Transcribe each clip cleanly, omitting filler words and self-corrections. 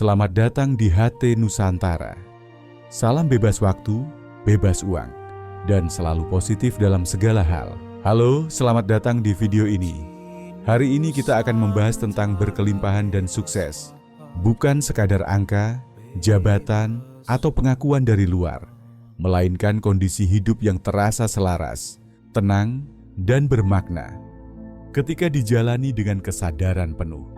Selamat datang di HT Nusantara. Salam bebas waktu, bebas uang, dan selalu positif dalam segala hal. Halo, selamat datang di video ini. Hari ini kita akan membahas tentang berkelimpahan dan sukses. Bukan sekadar angka, jabatan, atau pengakuan dari luar, melainkan kondisi hidup yang terasa selaras, tenang, dan bermakna. Ketika dijalani dengan kesadaran penuh.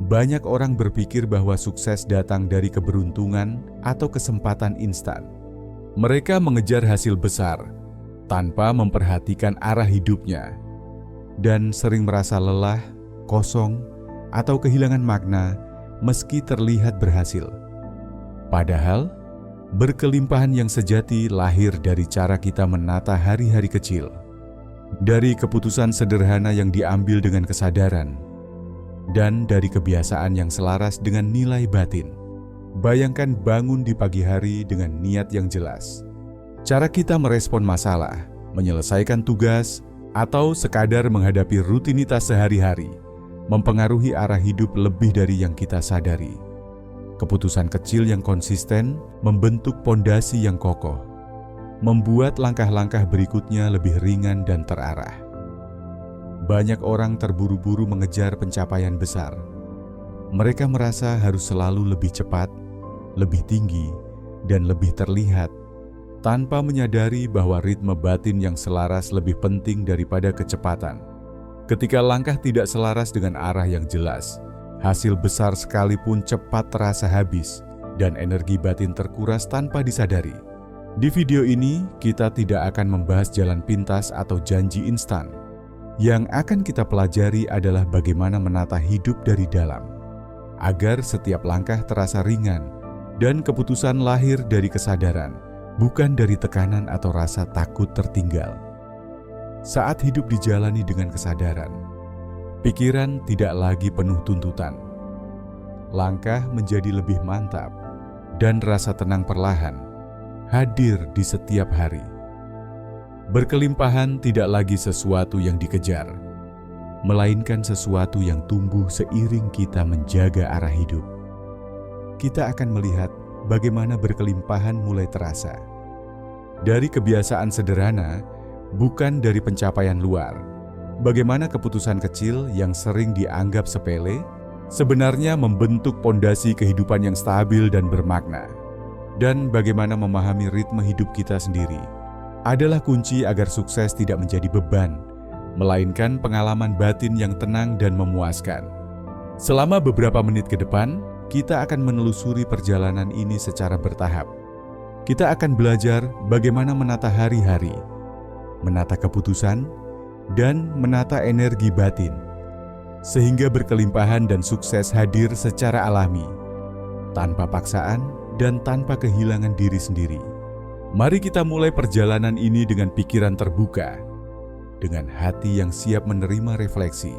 Banyak orang berpikir bahwa sukses datang dari keberuntungan atau kesempatan instan. Mereka mengejar hasil besar tanpa memperhatikan arah hidupnya dan sering merasa lelah, kosong, atau kehilangan makna meski terlihat berhasil. Padahal, berkelimpahan yang sejati lahir dari cara kita menata hari-hari kecil, dari keputusan sederhana yang diambil dengan kesadaran, dan dari kebiasaan yang selaras dengan nilai batin. Bayangkan bangun di pagi hari dengan niat yang jelas. Cara kita merespon masalah, menyelesaikan tugas, atau sekadar menghadapi rutinitas sehari-hari, mempengaruhi arah hidup lebih dari yang kita sadari. Keputusan kecil yang konsisten membentuk pondasi yang kokoh, membuat langkah-langkah berikutnya lebih ringan dan terarah. Banyak orang terburu-buru mengejar pencapaian besar. Mereka merasa harus selalu lebih cepat, lebih tinggi, dan lebih terlihat, tanpa menyadari bahwa ritme batin yang selaras lebih penting daripada kecepatan. Ketika langkah tidak selaras dengan arah yang jelas, hasil besar sekalipun cepat terasa habis, dan energi batin terkuras tanpa disadari. Di video ini, kita tidak akan membahas jalan pintas atau janji instan. Yang akan kita pelajari adalah bagaimana menata hidup dari dalam, agar setiap langkah terasa ringan dan keputusan lahir dari kesadaran, bukan dari tekanan atau rasa takut tertinggal. Saat hidup dijalani dengan kesadaran, pikiran tidak lagi penuh tuntutan. Langkah menjadi lebih mantap, dan rasa tenang perlahan hadir di setiap hari. Berkelimpahan tidak lagi sesuatu yang dikejar, melainkan sesuatu yang tumbuh seiring kita menjaga arah hidup. Kita akan melihat bagaimana berkelimpahan mulai terasa dari kebiasaan sederhana, bukan dari pencapaian luar. Bagaimana keputusan kecil yang sering dianggap sepele sebenarnya membentuk pondasi kehidupan yang stabil dan bermakna. Dan bagaimana memahami ritme hidup kita sendiri adalah kunci agar sukses tidak menjadi beban, melainkan pengalaman batin yang tenang dan memuaskan. Selama beberapa menit ke depan, kita akan menelusuri perjalanan ini secara bertahap. Kita akan belajar bagaimana menata hari-hari, menata keputusan, dan menata energi batin, sehingga berkelimpahan dan sukses hadir secara alami, tanpa paksaan dan tanpa kehilangan diri sendiri. Mari kita mulai perjalanan ini dengan pikiran terbuka, dengan hati yang siap menerima refleksi,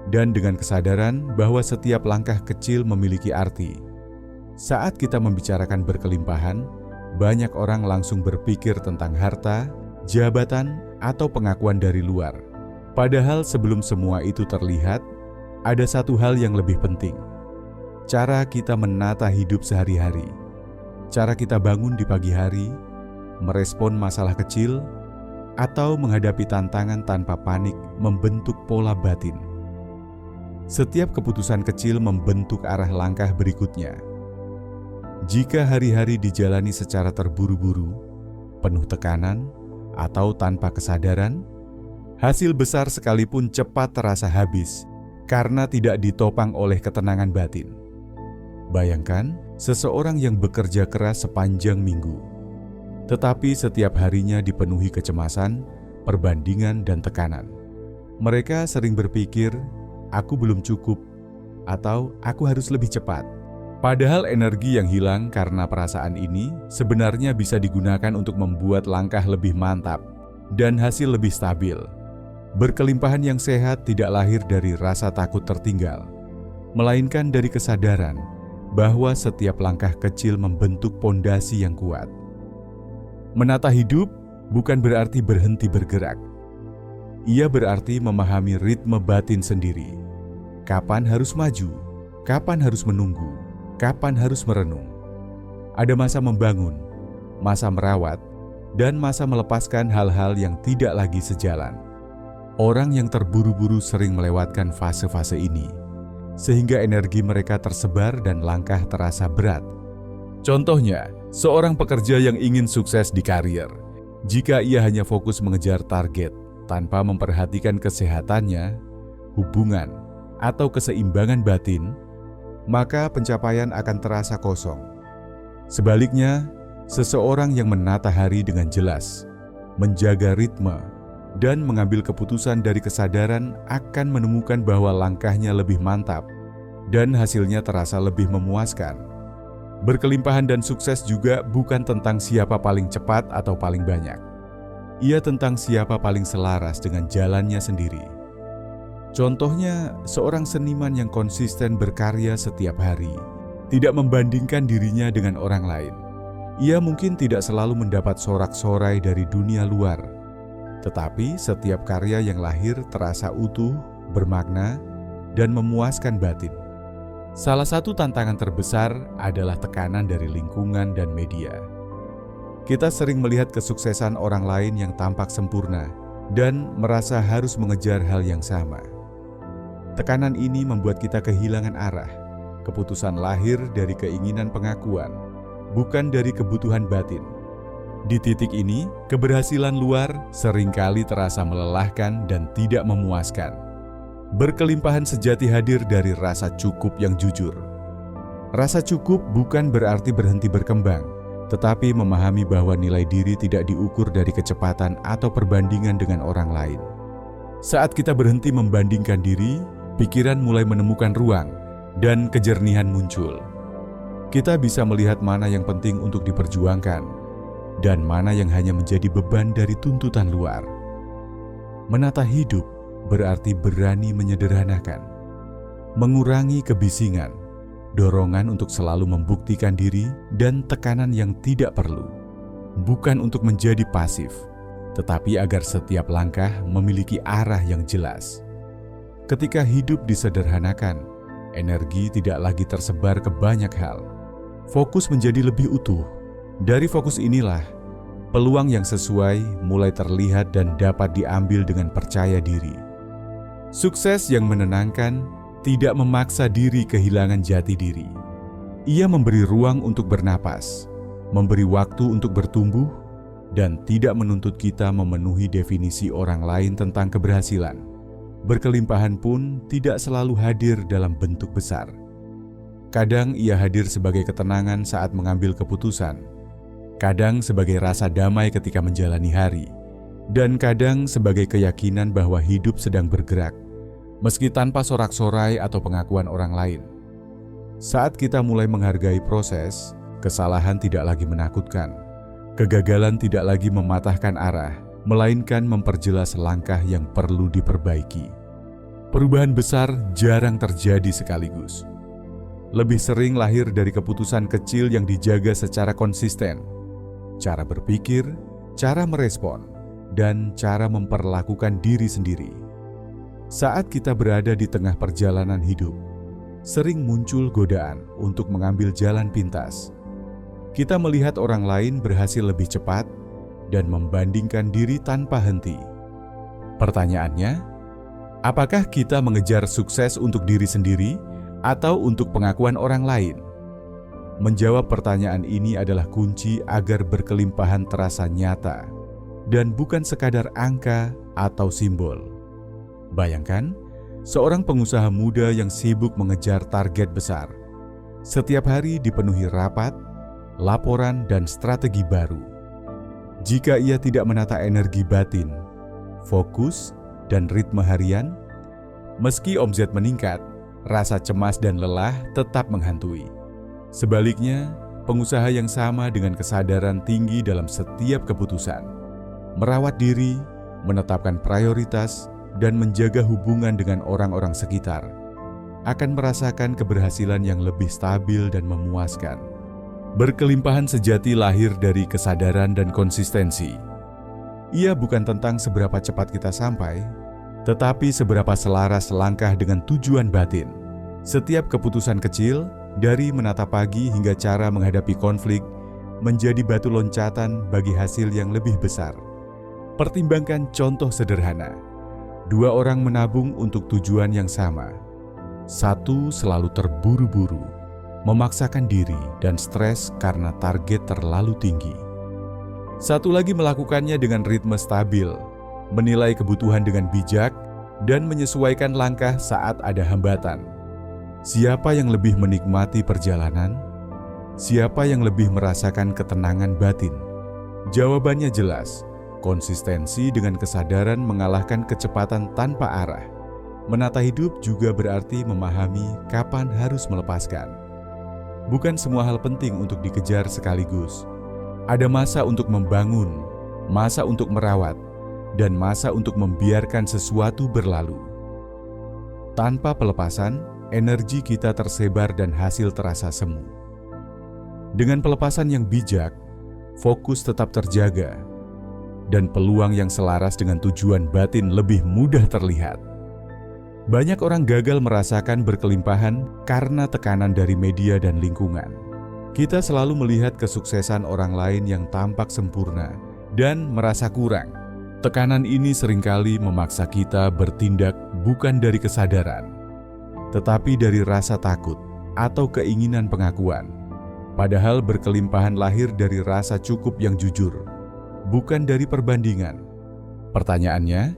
dan dengan kesadaran bahwa setiap langkah kecil memiliki arti. Saat kita membicarakan berkelimpahan, banyak orang langsung berpikir tentang harta, jabatan, atau pengakuan dari luar. Padahal sebelum semua itu terlihat, ada satu hal yang lebih penting. Cara kita menata hidup sehari-hari. Cara kita bangun di pagi hari, merespon masalah kecil, atau menghadapi tantangan tanpa panik membentuk pola batin. Setiap keputusan kecil membentuk arah langkah berikutnya. Jika hari-hari dijalani secara terburu-buru, penuh tekanan, atau tanpa kesadaran, hasil besar sekalipun cepat terasa habis karena tidak ditopang oleh ketenangan batin. Bayangkan seseorang yang bekerja keras sepanjang minggu, tetapi setiap harinya dipenuhi kecemasan, perbandingan, dan tekanan. Mereka sering berpikir, "Aku belum cukup," atau "Aku harus lebih cepat." Padahal energi yang hilang karena perasaan ini sebenarnya bisa digunakan untuk membuat langkah lebih mantap dan hasil lebih stabil. Berkelimpahan yang sehat tidak lahir dari rasa takut tertinggal, melainkan dari kesadaran bahwa setiap langkah kecil membentuk pondasi yang kuat. Menata hidup bukan berarti berhenti bergerak. Ia berarti memahami ritme batin sendiri. Kapan harus maju, kapan harus menunggu, kapan harus merenung. Ada masa membangun, masa merawat, dan masa melepaskan hal-hal yang tidak lagi sejalan. Orang yang terburu-buru sering melewatkan fase-fase ini, sehingga energi mereka tersebar dan langkah terasa berat. Contohnya, seorang pekerja yang ingin sukses di karier, jika ia hanya fokus mengejar target tanpa memperhatikan kesehatannya, hubungan, atau keseimbangan batin, maka pencapaian akan terasa kosong. Sebaliknya, seseorang yang menata hari dengan jelas, menjaga ritme, dan mengambil keputusan dari kesadaran akan menemukan bahwa langkahnya lebih mantap dan hasilnya terasa lebih memuaskan. Berkelimpahan dan sukses juga bukan tentang siapa paling cepat atau paling banyak. Ia tentang siapa paling selaras dengan jalannya sendiri. Contohnya, seorang seniman yang konsisten berkarya setiap hari, tidak membandingkan dirinya dengan orang lain. Ia mungkin tidak selalu mendapat sorak-sorai dari dunia luar, tetapi setiap karya yang lahir terasa utuh, bermakna, dan memuaskan batin. Salah satu tantangan terbesar adalah tekanan dari lingkungan dan media. Kita sering melihat kesuksesan orang lain yang tampak sempurna dan merasa harus mengejar hal yang sama. Tekanan ini membuat kita kehilangan arah. Keputusan lahir dari keinginan pengakuan, bukan dari kebutuhan batin. Di titik ini, keberhasilan luar seringkali terasa melelahkan dan tidak memuaskan. Berkelimpahan sejati hadir dari rasa cukup yang jujur. Rasa cukup bukan berarti berhenti berkembang, tetapi memahami bahwa nilai diri tidak diukur dari kecepatan atau perbandingan dengan orang lain. Saat kita berhenti membandingkan diri, pikiran mulai menemukan ruang dan kejernihan muncul. Kita bisa melihat mana yang penting untuk diperjuangkan dan mana yang hanya menjadi beban dari tuntutan luar. Menata hidup berarti berani menyederhanakan, mengurangi kebisingan, dorongan untuk selalu membuktikan diri, dan tekanan yang tidak perlu. Bukan untuk menjadi pasif, tetapi agar setiap langkah memiliki arah yang jelas. Ketika hidup disederhanakan, energi tidak lagi tersebar ke banyak hal. Fokus menjadi lebih utuh. Dari fokus inilah, peluang yang sesuai mulai terlihat dan dapat diambil dengan percaya diri. Sukses yang menenangkan tidak memaksa diri kehilangan jati diri. Ia memberi ruang untuk bernapas, memberi waktu untuk bertumbuh, dan tidak menuntut kita memenuhi definisi orang lain tentang keberhasilan. Berkelimpahan pun tidak selalu hadir dalam bentuk besar. Kadang ia hadir sebagai ketenangan saat mengambil keputusan, kadang sebagai rasa damai ketika menjalani hari, dan kadang sebagai keyakinan bahwa hidup sedang bergerak, meski tanpa sorak-sorai atau pengakuan orang lain. Saat kita mulai menghargai proses, kesalahan tidak lagi menakutkan, kegagalan tidak lagi mematahkan arah, melainkan memperjelas langkah yang perlu diperbaiki. Perubahan besar jarang terjadi sekaligus. Lebih sering lahir dari keputusan kecil yang dijaga secara konsisten. Cara berpikir, cara merespon, dan cara memperlakukan diri sendiri. Saat kita berada di tengah perjalanan hidup, sering muncul godaan untuk mengambil jalan pintas. Kita melihat orang lain berhasil lebih cepat dan membandingkan diri tanpa henti. Pertanyaannya, apakah kita mengejar sukses untuk diri sendiri atau untuk pengakuan orang lain? Menjawab pertanyaan ini adalah kunci agar berkelimpahan terasa nyata dan bukan sekadar angka atau simbol. Bayangkan, seorang pengusaha muda yang sibuk mengejar target besar. Setiap hari dipenuhi rapat, laporan, dan strategi baru. Jika ia tidak menata energi batin, fokus, dan ritme harian, meski omset meningkat, rasa cemas dan lelah tetap menghantui. Sebaliknya, pengusaha yang sama dengan kesadaran tinggi dalam setiap keputusan, merawat diri, menetapkan prioritas, dan menjaga hubungan dengan orang-orang sekitar, akan merasakan keberhasilan yang lebih stabil dan memuaskan. Berkelimpahan sejati lahir dari kesadaran dan konsistensi. Ia bukan tentang seberapa cepat kita sampai, tetapi seberapa selaras langkah dengan tujuan batin. Setiap keputusan kecil, dari menata pagi hingga cara menghadapi konflik, menjadi batu loncatan bagi hasil yang lebih besar. Pertimbangkan contoh sederhana. 2 orang menabung untuk tujuan yang sama. Satu selalu terburu-buru, memaksakan diri dan stres karena target terlalu tinggi. Satu lagi melakukannya dengan ritme stabil, menilai kebutuhan dengan bijak, dan menyesuaikan langkah saat ada hambatan. Siapa yang lebih menikmati perjalanan? Siapa yang lebih merasakan ketenangan batin? Jawabannya jelas. Konsistensi dengan kesadaran mengalahkan kecepatan tanpa arah. Menata hidup juga berarti memahami kapan harus melepaskan. Bukan semua hal penting untuk dikejar sekaligus. Ada masa untuk membangun, masa untuk merawat, dan masa untuk membiarkan sesuatu berlalu. Tanpa pelepasan, energi kita tersebar dan hasil terasa semu. Dengan pelepasan yang bijak, fokus tetap terjaga, dan peluang yang selaras dengan tujuan batin lebih mudah terlihat. Banyak orang gagal merasakan berkelimpahan karena tekanan dari media dan lingkungan. Kita selalu melihat kesuksesan orang lain yang tampak sempurna dan merasa kurang. Tekanan ini seringkali memaksa kita bertindak bukan dari kesadaran, tetapi dari rasa takut atau keinginan pengakuan. Padahal berkelimpahan lahir dari rasa cukup yang jujur, bukan dari perbandingan. Pertanyaannya,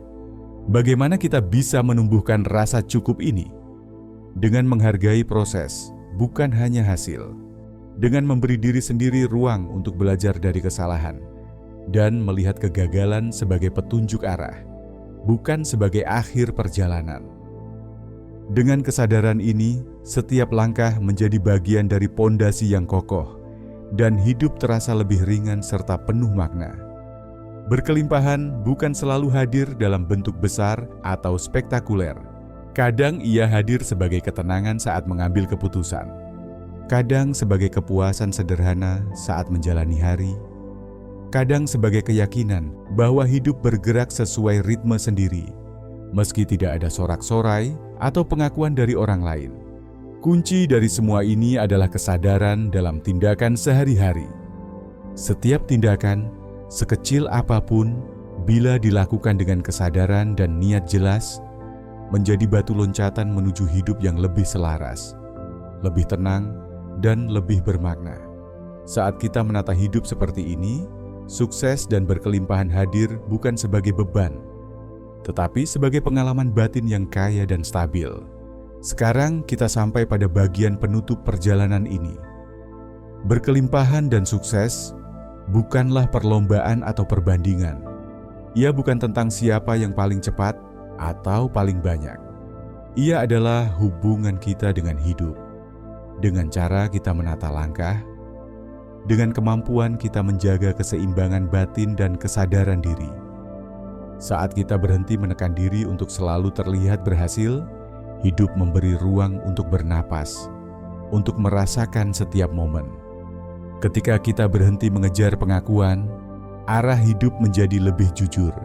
bagaimana kita bisa menumbuhkan rasa cukup ini? Dengan menghargai proses, bukan hanya hasil. Dengan memberi diri sendiri ruang untuk belajar dari kesalahan, dan melihat kegagalan sebagai petunjuk arah, bukan sebagai akhir perjalanan. Dengan kesadaran ini, setiap langkah menjadi bagian dari pondasi yang kokoh, dan hidup terasa lebih ringan serta penuh makna. Berkelimpahan bukan selalu hadir dalam bentuk besar atau spektakuler. Kadang ia hadir sebagai ketenangan saat mengambil keputusan. Kadang sebagai kepuasan sederhana saat menjalani hari. Kadang sebagai keyakinan bahwa hidup bergerak sesuai ritme sendiri, meski tidak ada sorak-sorai atau pengakuan dari orang lain. Kunci dari semua ini adalah kesadaran dalam tindakan sehari-hari. Setiap tindakan, sekecil apapun, bila dilakukan dengan kesadaran dan niat jelas, menjadi batu loncatan menuju hidup yang lebih selaras, lebih tenang, dan lebih bermakna. Saat kita menata hidup seperti ini, sukses dan berkelimpahan hadir bukan sebagai beban, tetapi sebagai pengalaman batin yang kaya dan stabil. Sekarang kita sampai pada bagian penutup perjalanan ini. Berkelimpahan dan sukses bukanlah perlombaan atau perbandingan. Ia bukan tentang siapa yang paling cepat atau paling banyak. Ia adalah hubungan kita dengan hidup, dengan cara kita menata langkah, dengan kemampuan kita menjaga keseimbangan batin dan kesadaran diri. Saat kita berhenti menekan diri untuk selalu terlihat berhasil, hidup memberi ruang untuk bernapas, untuk merasakan setiap momen. Ketika kita berhenti mengejar pengakuan, arah hidup menjadi lebih jujur,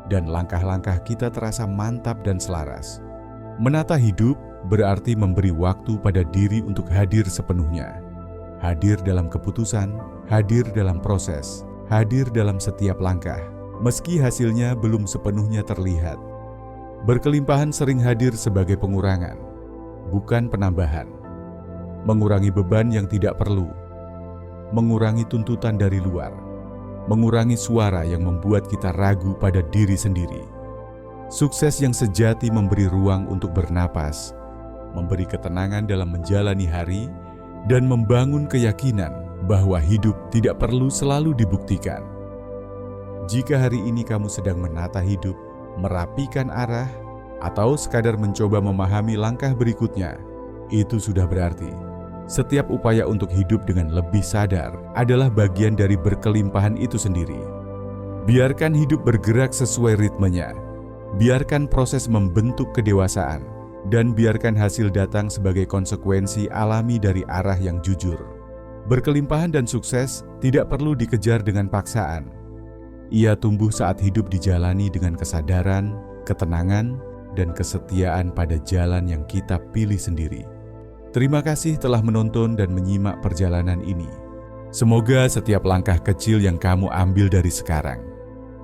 dan langkah-langkah kita terasa mantap dan selaras. Menata hidup berarti memberi waktu pada diri untuk hadir sepenuhnya. Hadir dalam keputusan, hadir dalam proses, hadir dalam setiap langkah, meski hasilnya belum sepenuhnya terlihat. Berkelimpahan sering hadir sebagai pengurangan, bukan penambahan. Mengurangi beban yang tidak perlu, mengurangi tuntutan dari luar, mengurangi suara yang membuat kita ragu pada diri sendiri. Sukses yang sejati memberi ruang untuk bernapas, memberi ketenangan dalam menjalani hari, dan membangun keyakinan bahwa hidup tidak perlu selalu dibuktikan. Jika hari ini kamu sedang menata hidup, merapikan arah, atau sekadar mencoba memahami langkah berikutnya, itu sudah berarti setiap upaya untuk hidup dengan lebih sadar adalah bagian dari berkelimpahan itu sendiri. Biarkan hidup bergerak sesuai ritmenya, biarkan proses membentuk kedewasaan, dan biarkan hasil datang sebagai konsekuensi alami dari arah yang jujur. Berkelimpahan dan sukses tidak perlu dikejar dengan paksaan. Ia tumbuh saat hidup dijalani dengan kesadaran, ketenangan, dan kesetiaan pada jalan yang kita pilih sendiri. Terima kasih telah menonton dan menyimak perjalanan ini. Semoga setiap langkah kecil yang kamu ambil dari sekarang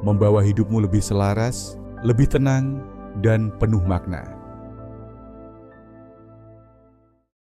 membawa hidupmu lebih selaras, lebih tenang, dan penuh makna.